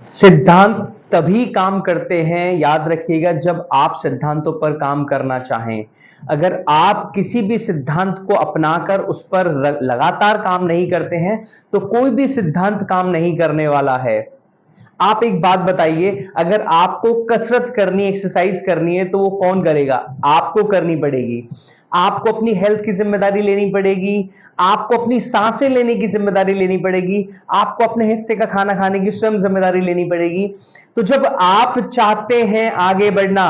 सिद्धांत तभी काम करते हैं, याद रखिएगा, जब आप सिद्धांतों पर काम करना चाहें। अगर आप किसी भी सिद्धांत को अपनाकर उस पर लगातार काम नहीं करते हैं, तो कोई भी सिद्धांत काम नहीं करने वाला है। आप एक बात बताइए, अगर आपको कसरत करनी, एक्सरसाइज करनी है, तो वो कौन करेगा? आपको करनी पड़ेगी। आपको अपनी हेल्थ की जिम्मेदारी लेनी पड़ेगी, आपको अपनी सांसें लेने की जिम्मेदारी लेनी पड़ेगी, आपको अपने हिस्से का खाना खाने की स्वयं जिम्मेदारी लेनी पड़ेगी। तो जब आप चाहते हैं आगे बढ़ना,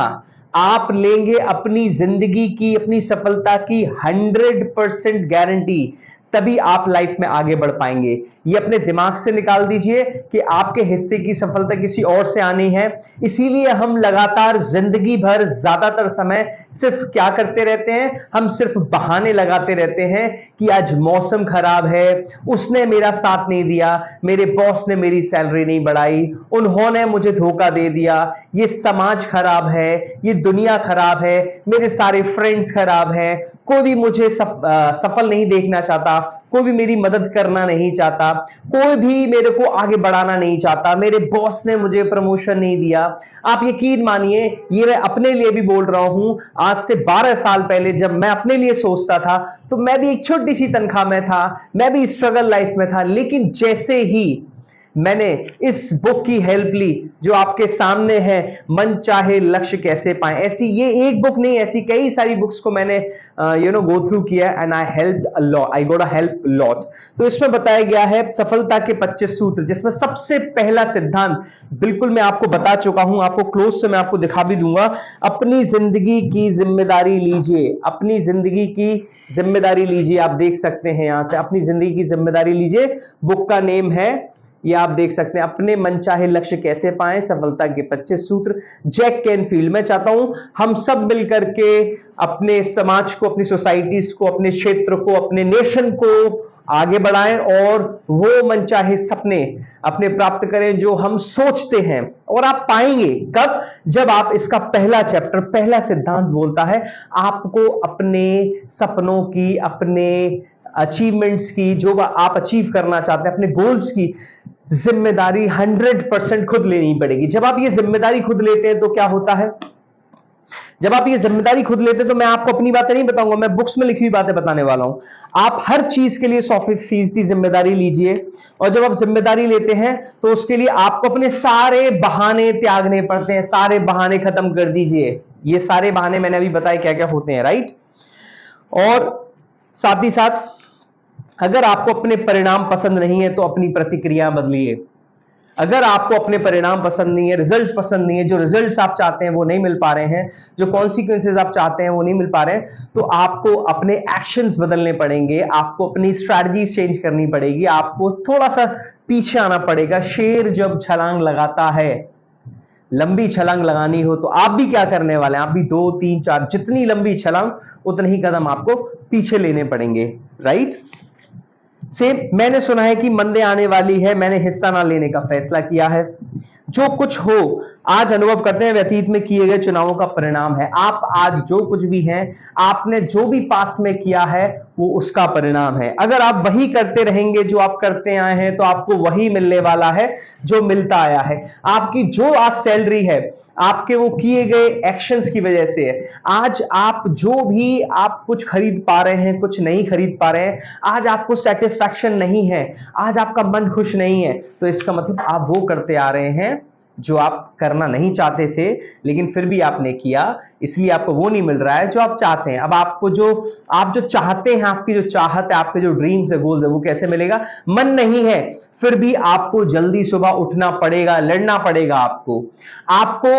आप लेंगे अपनी जिंदगी की, अपनी सफलता की 100% गारंटी, तभी आप लाइफ में आगे बढ़ पाएंगे। ये अपने दिमाग से निकाल दीजिए कि आपके हिस्से की सफलता किसी और से आनी है। इसीलिए हम लगातार जिंदगी भर ज्यादातर समय सिर्फ क्या करते रहते हैं? हम सिर्फ बहाने लगाते रहते हैं कि आज मौसम खराब है, उसने मेरा साथ नहीं दिया, मेरे बॉस ने मेरी सैलरी नहीं बढ़ाई, उन्होंने मुझे धोखा दे दिया, ये समाज खराब है, ये दुनिया खराब है, मेरे सारे फ्रेंड्स खराब हैं, कोई भी मुझे सफल नहीं देखना चाहता, कोई भी मेरी मदद करना नहीं चाहता, कोई भी मेरे को आगे बढ़ाना नहीं चाहता, मेरे बॉस ने मुझे प्रमोशन नहीं दिया। आप यकीन मानिए, ये मैं अपने लिए भी बोल रहा हूं। आज से 12 साल पहले जब मैं अपने लिए सोचता था, तो मैं भी एक छोटी सी तनख्वाह में था, मैं भी स्ट्रगल लाइफ में था। लेकिन जैसे ही मैंने इस बुक की हेल्प ली जो आपके सामने है, मन चाहे लक्ष्य कैसे पाए, ऐसी ये एक बुक नहीं, ऐसी कई सारी बुक्स को मैंने गो थ्रू किया, and I help a lot, I got a help lot. तो इसमें बताया गया है सफलता के 25 सूत्र, जिसमें सबसे पहला सिद्धांत बिल्कुल मैं आपको बता चुका हूं, आपको क्लोज से मैं आपको दिखा भी दूंगा। अपनी जिंदगी की जिम्मेदारी लीजिए, अपनी जिंदगी की जिम्मेदारी लीजिए। आप देख सकते हैं यहां से, अपनी जिंदगी की जिम्मेदारी लीजिए। बुक का नेम है, ये आप देख सकते हैं, अपने मनचाहे लक्ष्य कैसे पाएं, सफलता के 25 सूत्र, जैक कैनफील्ड। मैं चाहता हूं हम सब मिलकर के अपने समाज को, अपनी सोसाइटीज को, अपने क्षेत्र को, अपने नेशन को आगे बढ़ाएं और वो मनचाहे सपने अपने प्राप्त करें जो हम सोचते हैं। और आप पाएंगे कब? जब आप इसका पहला चैप्टर, पहला सिद्धांत बोलता है आपको अपने सपनों की, अपने अचीवमेंट्स की, जो आप अचीव करना चाहते हैं, अपने गोल्स की जिम्मेदारी 100% खुद लेनी पड़ेगी। जब आप ये जिम्मेदारी खुद लेते हैं तो क्या होता है? जब आप ये जिम्मेदारी खुद लेते हैं, तो मैं आपको अपनी बातें नहीं बताऊंगा, मैं बुक्स में लिखी हुई बातें बताने वाला हूं। आप हर चीज के लिए 100% जिम्मेदारी लीजिए, और जब आप जिम्मेदारी लेते हैं तो उसके लिए आपको अपने सारे बहाने त्यागने पड़ते हैं। सारे बहाने खत्म कर दीजिए। ये सारे बहाने मैंने अभी बताए क्या क्या होते हैं, राइट? और साथ ही साथ, अगर आपको अपने परिणाम पसंद नहीं है तो अपनी प्रतिक्रिया बदलिए। अगर आपको अपने परिणाम पसंद नहीं है, रिजल्ट्स पसंद नहीं है, जो रिजल्ट्स आप चाहते हैं वो नहीं मिल पा रहे हैं, जो कॉन्सिक्वेंसेज आप चाहते हैं वो नहीं मिल पा रहे हैं, तो आपको अपने एक्शंस बदलने पड़ेंगे, आपको अपनी स्ट्रैटेजीज चेंज करनी पड़ेगी, आपको थोड़ा सा पीछे आना पड़ेगा। शेर जब छलांग लगाता है, लंबी छलांग लगानी हो, तो आप भी क्या करने वाले हैं? आप भी 2 3 4, जितनी लंबी छलांग उतने ही कदम आपको पीछे लेने पड़ेंगे, राइट? सेम, मैंने सुना है कि मंदे आने वाली है, मैंने हिस्सा ना लेने का फैसला किया है। जो कुछ हो, आज अनुभव करते हैं व्यतीत में किए गए चुनावों का परिणाम है। आप आज जो कुछ भी हैं, आपने जो भी पास्ट में किया है, वो उसका परिणाम है। अगर आप वही करते रहेंगे जो आप करते आए हैं, तो आपको वही मिलने वाला है जो मिलता आया है। आपकी जो आज सैलरी है, आपके वो किए गए एक्शंस की वजह से है। आज आप जो भी आप कुछ खरीद पा रहे हैं, कुछ नहीं खरीद पा रहे हैं, आज आपको सेटिस्फैक्शन नहीं है, आज आपका मन खुश नहीं है, तो इसका मतलब आप वो करते आ रहे हैं जो आप करना नहीं चाहते थे, लेकिन फिर भी आपने किया, इसलिए आपको वो नहीं मिल रहा है जो आप चाहते हैं। अब आपको जो आप जो चाहते हैं, आपकी जो चाहत है, आपके जो ड्रीम्स है, गोल्स है, वो कैसे मिलेगा? मन नहीं है, फिर भी आपको जल्दी सुबह उठना पड़ेगा, लड़ना पड़ेगा। आपको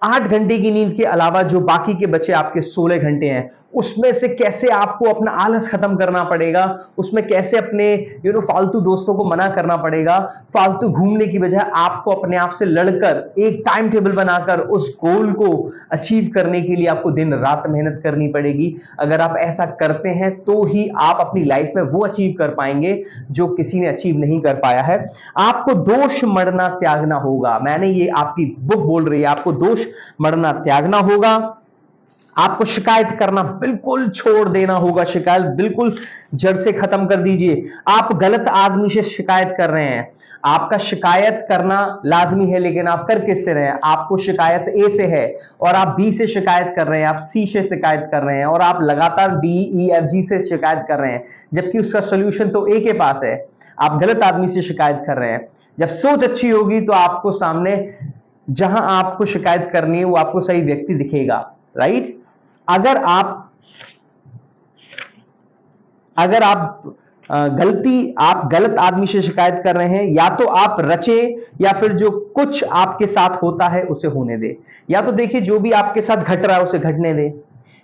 8 घंटे की नींद के अलावा जो बाकी के बचे आपके 16 घंटे हैं, उसमें से कैसे आपको अपना आलस खत्म करना पड़ेगा, उसमें कैसे अपने फालतू दोस्तों को मना करना पड़ेगा, फालतू घूमने की बजाय आपको अपने आप से लड़कर एक टाइम टेबल बनाकर उस गोल को अचीव करने के लिए आपको दिन रात मेहनत करनी पड़ेगी। अगर आप ऐसा करते हैं तो ही आप अपनी लाइफ में वो अचीव कर पाएंगे जो किसी ने अचीव नहीं कर पाया है। आपको दोष मढ़ना त्यागना होगा। मैंने, ये आपकी बुक बोल रही है, आपको दोष मढ़ना त्यागना होगा। आपको शिकायत करना बिल्कुल छोड़ देना होगा, शिकायत बिल्कुल जड़ से खत्म कर दीजिए। आप गलत आदमी से शिकायत कर रहे हैं, आपका शिकायत करना लाजमी है, लेकिन आप कर किससे रहे हैं? आपको शिकायत ए से है और आप बी से शिकायत कर रहे हैं, आप सी से शिकायत कर रहे हैं और आप लगातार डी ई एफ जी से शिकायत कर रहे हैं, जबकि उसका सोल्यूशन तो ए के पास है। आप गलत आदमी से शिकायत कर रहे हैं। जब सोच अच्छी होगी तो आपको सामने जहां आपको शिकायत करनी है वो आपको सही व्यक्ति दिखेगा, राइट? अगर आप अगर आप आप गलत आदमी से शिकायत कर रहे हैं, या तो आप रचे या फिर जो कुछ आपके साथ होता है उसे होने दे। या तो देखिए जो भी आपके साथ घट रहा है उसे घटने दे,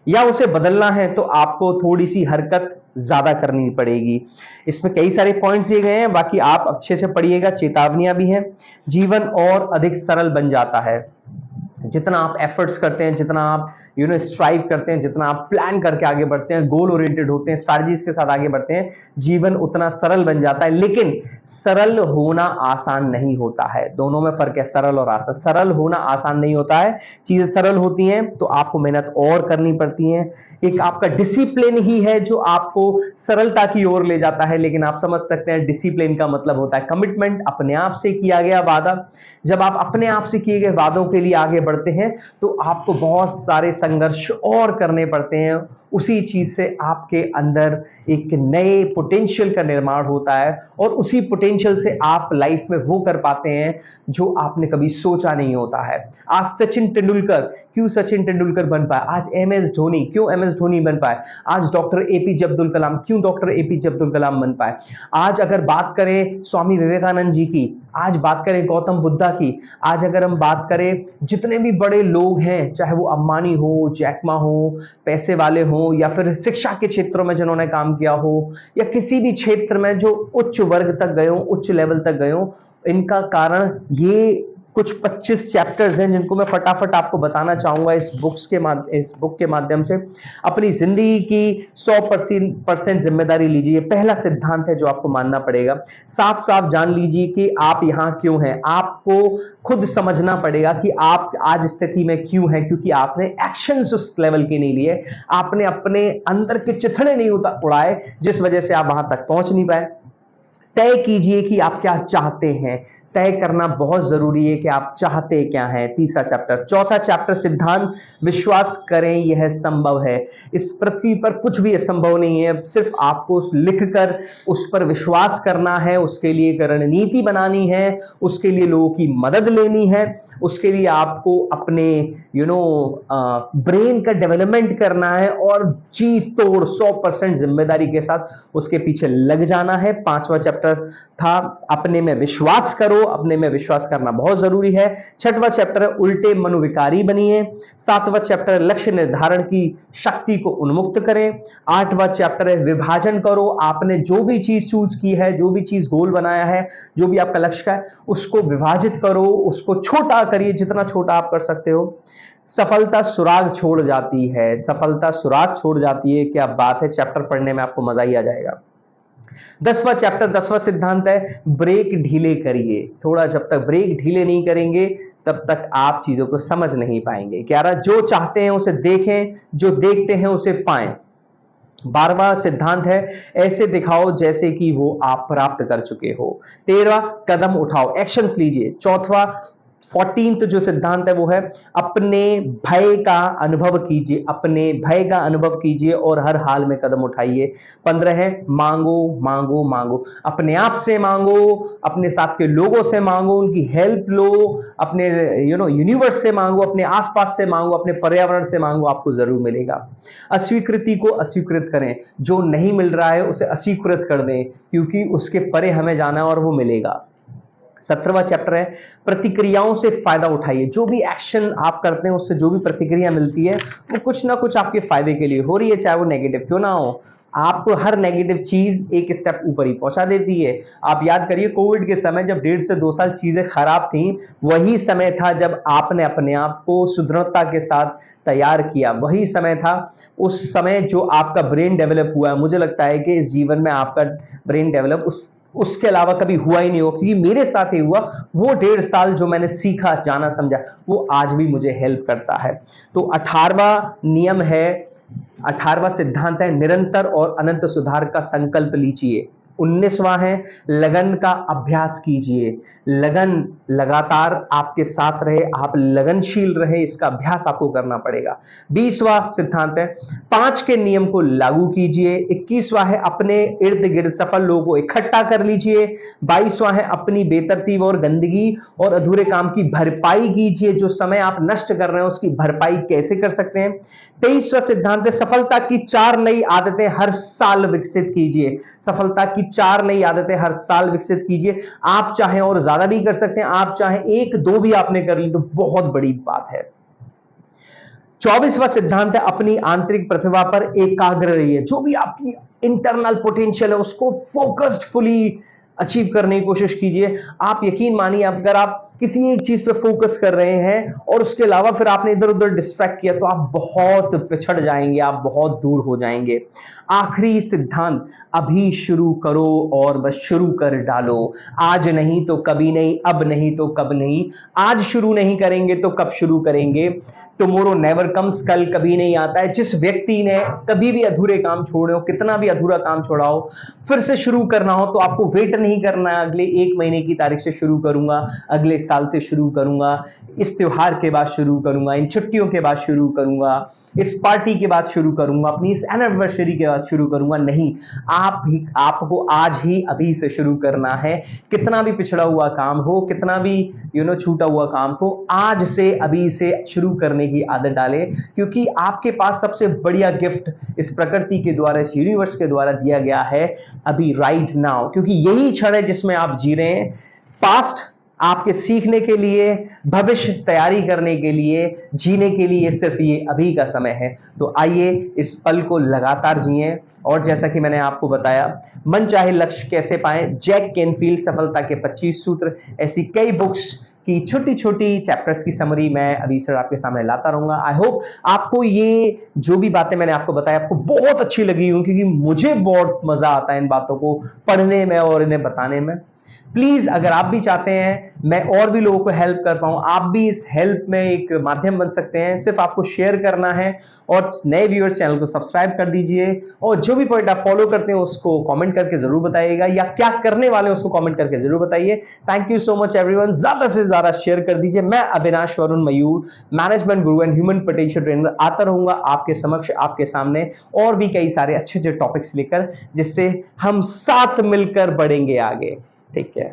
या उसे बदलना है तो आपको थोड़ी सी हरकत ज्यादा करनी पड़ेगी। इसमें कई सारे पॉइंट्स दिए गए हैं, बाकी आप अच्छे से पढ़िएगा। चेतावनियां भी हैं। जीवन और अधिक सरल बन जाता है जितना आप एफर्ट्स करते हैं, जितना आप स्ट्राइव करते हैं, जितना आप प्लान करके आगे बढ़ते हैं, गोल ओरिएंटेड होते हैं, स्ट्रैटेजीज के साथ आगे बढ़ते हैं, जीवन उतना सरल बन जाता है। लेकिन सरल होना आसान नहीं होता है। दोनों में फर्क है, सरल और आसान। सरल होना आसान नहीं होता है। चीजें सरल होती हैं तो आपको मेहनत और करनी पड़ती है। एक आपका डिसिप्लिन ही है जो आपको सरलता की ओर ले जाता है। लेकिन आप समझ सकते हैं डिसिप्लिन का मतलब होता है कमिटमेंट, अपने आप से किया गया वादा। जब आप अपने आप से किए गए वादों के लिए आगे बढ़ते हैं तो आपको बहुत सारे संघर्ष और करने पड़ते हैं। उसी चीज से आपके अंदर एक नए पोटेंशियल का निर्माण होता है और उसी पोटेंशियल से आप लाइफ में वो कर पाते हैं जो आपने कभी सोचा नहीं होता है। आज सचिन तेंदुलकर क्यों सचिन तेंदुलकर बन पाए? आज एम एस धोनी क्यों एम एस धोनी बन पाए? आज डॉक्टर एपीजे अब्दुल कलाम क्यों डॉक्टर एपीजे अब्दुल कलाम बन पाए? आज अगर बात करें स्वामी विवेकानंद जी की, आज बात करें गौतम बुद्धा की, आज अगर हम बात करें जितने भी बड़े लोग हैं, चाहे वो अंबानी हो, जैकमा हो, पैसे वाले हो, या फिर शिक्षा के क्षेत्रों में जिन्होंने काम किया हो, या किसी भी क्षेत्र में जो उच्च वर्ग तक गए हो, उच्च लेवल तक गए हो, इनका कारण ये कुछ 25 चैप्टर्स हैं जिनको मैं फटाफट आपको बताना चाहूंगा इस बुक के माध्यम से। अपनी जिंदगी की 100% जिम्मेदारी लीजिए। पहला सिद्धांत है जो आपको मानना पड़ेगा। साफ साफ जान लीजिए कि आप यहां क्यों हैं। आपको खुद समझना पड़ेगा कि आप आज स्थिति में क्यों हैं, क्योंकि आपने एक्शंस उस लेवल के नहीं लिए, आपने अपने अंदर के चिथड़े नहीं उड़ाए जिस वजह से आप वहां तक पहुंच नहीं पाए। तय कीजिए कि आप क्या चाहते हैं। तय करना बहुत जरूरी है कि आप चाहते क्या हैं। तीसरा चैप्टर। चौथा चैप्टर सिद्धांत। विश्वास करें यह संभव है। इस पृथ्वी पर कुछ भी असंभव नहीं है, सिर्फ आपको लिखकर उस पर विश्वास करना है, उसके लिए एक रणनीति बनानी है, उसके लिए लोगों की मदद लेनी है, उसके लिए आपको अपने ब्रेन का डेवलपमेंट करना है और जी तोड़ 100% जिम्मेदारी के साथ उसके पीछे लग जाना है। पांचवा चैप्टर था अपने में विश्वास करो। अपने में विश्वास करना बहुत जरूरी है। छठवां चैप्टर है उल्टे मनोविकारी बनिए। सातवां चैप्टर है लक्ष्य निर्धारण की शक्ति को उन्मुक्त करें। आठवां चैप्टर है विभाजन करो। आपने जो भी चीज चूज की है, जो भी चीज गोल बनाया है, जो भी आपका लक्ष्य है, उसको विभाजित करो, उसको छोटा करिए जितना छोटा आप कर सकते हो। सफलता सुराग छोड़ जाती है। सफलता सुराग छोड़ जाती है। क्या बात है! चैप्टर पढ़ने में आपको मजा ही आ जाएगा। 10वां चैप्टर, 10वां सिद्धांत है ब्रेक ढीले करिए। थोड़ा जब तक ब्रेक ढीले नहीं करेंगे तब तक आप चीजों को समझ नहीं पाएंगे। 11 जो चाहते हैं उसे देखें, जो देखते हैं उसे पाएं। 12वां सिद्धांत है ऐसे दिखाओ जैसे कि वो आप प्राप्त कर चुके हो। 13वां कदम उठाओ, एक्शंस लीजिए। 14वां 14th जो सिद्धांत है वो है अपने भय का अनुभव कीजिए। अपने भय का अनुभव कीजिए और हर हाल में कदम उठाइए। 15 है मांगो मांगो मांगो। अपने आप से मांगो, अपने साथ के लोगों से मांगो, उनकी हेल्प लो, अपने यूनिवर्स से मांगो, अपने आसपास से मांगो, अपने पर्यावरण से मांगो, आपको जरूर मिलेगा। अस्वीकृति को अस्वीकृत करें। जो नहीं मिल रहा है उसे अस्वीकृत कर दें, क्योंकि उसके परे हमें जाना है और वो मिलेगा। 17वां चैप्टर है प्रतिक्रियाओं से फायदा उठाइए। जो भी एक्शन आप करते हैं उससे जो भी प्रतिक्रिया मिलती है वो कुछ ना कुछ आपके फायदे के लिए हो रही है, चाहे वो नेगेटिव क्यों ना हो। आपको हर नेगेटिव चीज एक स्टेप ऊपर ही पहुंचा देती है। आप याद करिए कोविड के समय जब 1.5 से 2 साल चीजें खराब थी, वही समय था जब आपने अपने आप को सुदृढ़ता के साथ तैयार किया। वही समय था, उस समय जो आपका ब्रेन डेवलप हुआ है। मुझे लगता है कि इस जीवन में आपका ब्रेन डेवलप उसके अलावा कभी हुआ ही नहीं हो, क्योंकि मेरे साथ ही हुआ। वो 1.5 साल जो मैंने सीखा, जाना, समझा, वो आज भी मुझे हेल्प करता है। तो 18वां सिद्धांत है निरंतर और अनंत सुधार का संकल्प लीजिए। 19वां है लगन का अभ्यास कीजिए। लगन लगातार आपके साथ रहे, आप लगनशील रहे, इसका अभ्यास आपको करना पड़ेगा। 20वां सिद्धांत है 5 के नियम को लागू कीजिए। 21वां है अपने इर्द गिर्द सफल लोगों को इकट्ठा कर लीजिए। 22वां है अपनी बेतरतीब और गंदगी और अधूरे काम की भरपाई कीजिए। जो समय आप नष्ट कर रहे हैं उसकी भरपाई कैसे कर सकते हैं। 23वां सिद्धांत है सफलता की 4 नई आदतें हर साल विकसित कीजिए। सफलता की 4 नई आदतें हर साल विकसित कीजिए। आप चाहें और ज्यादा भी कर सकते हैं, आप चाहें 1-2 भी आपने कर ली तो बहुत बड़ी बात है। 24वां सिद्धांत है अपनी आंतरिक प्रतिभा पर एकाग्र रहिए। जो भी आपकी इंटरनल पोटेंशियल है उसको फोकस्डफुली अचीव करने की कोशिश कीजिए। आप यकीन मानिए अगर आप किसी एक चीज पे फोकस कर रहे हैं और उसके अलावा फिर आपने इधर उधर डिस्ट्रैक्ट किया तो आप बहुत पिछड़ जाएंगे, आप बहुत दूर हो जाएंगे। आखिरी सिद्धांत अभी शुरू करो और बस शुरू कर डालो। आज नहीं तो कभी नहीं, अब नहीं तो कब नहीं। आज शुरू नहीं करेंगे तो कब शुरू करेंगे। टुमारो नेवर कम्स, कल कभी नहीं आता है। जिस व्यक्ति ने कभी भी अधूरे काम छोड़े हो, कितना भी अधूरा काम छोड़ा हो, फिर से शुरू करना हो तो आपको वेट नहीं करना है अगले 1 महीने की तारीख से शुरू करूंगा, अगले साल से शुरू करूंगा, इस त्योहार के बाद शुरू करूंगा, इन छुट्टियों के बाद शुरू करूंगा, इस पार्टी के बाद शुरू करूंगा, अपनी इस एनिवर्सरी के बाद शुरू करूंगा। नहीं, आपको आज ही अभी से शुरू करना है। कितना भी पिछड़ा हुआ काम हो, कितना भी छूटा हुआ काम हो, आज से अभी से शुरू करने की आदत डालें। क्योंकि आपके पास सबसे बढ़िया गिफ्ट इस प्रकृति के द्वारा, इस यूनिवर्स के द्वारा दिया गया है अभी, राइट नाउ। क्योंकि यही क्षण है जिसमें आप जी रहे हैं। पास्ट आपके सीखने के लिए, भविष्य तैयारी करने के लिए, जीने के लिए सिर्फ ये अभी का समय है। तो आइए इस पल को लगातार जिएं। और जैसा कि मैंने आपको बताया, मन चाहे लक्ष्य कैसे पाएं, जैक केनफील्ड सफलता के 25 सूत्र, ऐसी कई बुक्स की छोटी छोटी चैप्टर्स की समरी मैं अभी सर आपके सामने लाता रहूंगा। आई होप आपको ये जो भी बातें मैंने आपको बताया आपको बहुत अच्छी लगी होंगी, क्योंकि मुझे बहुत मजा आता है इन बातों को पढ़ने में और इन्हें बताने में। प्लीज अगर आप भी चाहते हैं मैं और भी लोगों को हेल्प कर पाऊं, आप भी इस हेल्प में एक माध्यम बन सकते हैं। सिर्फ आपको शेयर करना है और नए व्यूअर्स चैनल को सब्सक्राइब कर दीजिए। और जो भी पॉइंट आप फॉलो करते हैं उसको कमेंट करके जरूर बताइएगा, या क्या करने वाले हैं उसको कमेंट करके जरूर बताइए। Thank you so much everyone. ज्यादा से ज्यादा शेयर कर दीजिए। मैं अविनाश वरुण मयूर, management Guru and human potential trainer, आता रहूंगा आपके समक्ष, आपके सामने और भी कई सारे अच्छे अच्छे टॉपिक्स लेकर, जिससे हम साथ मिलकर बढ़ेंगे आगे। Take care.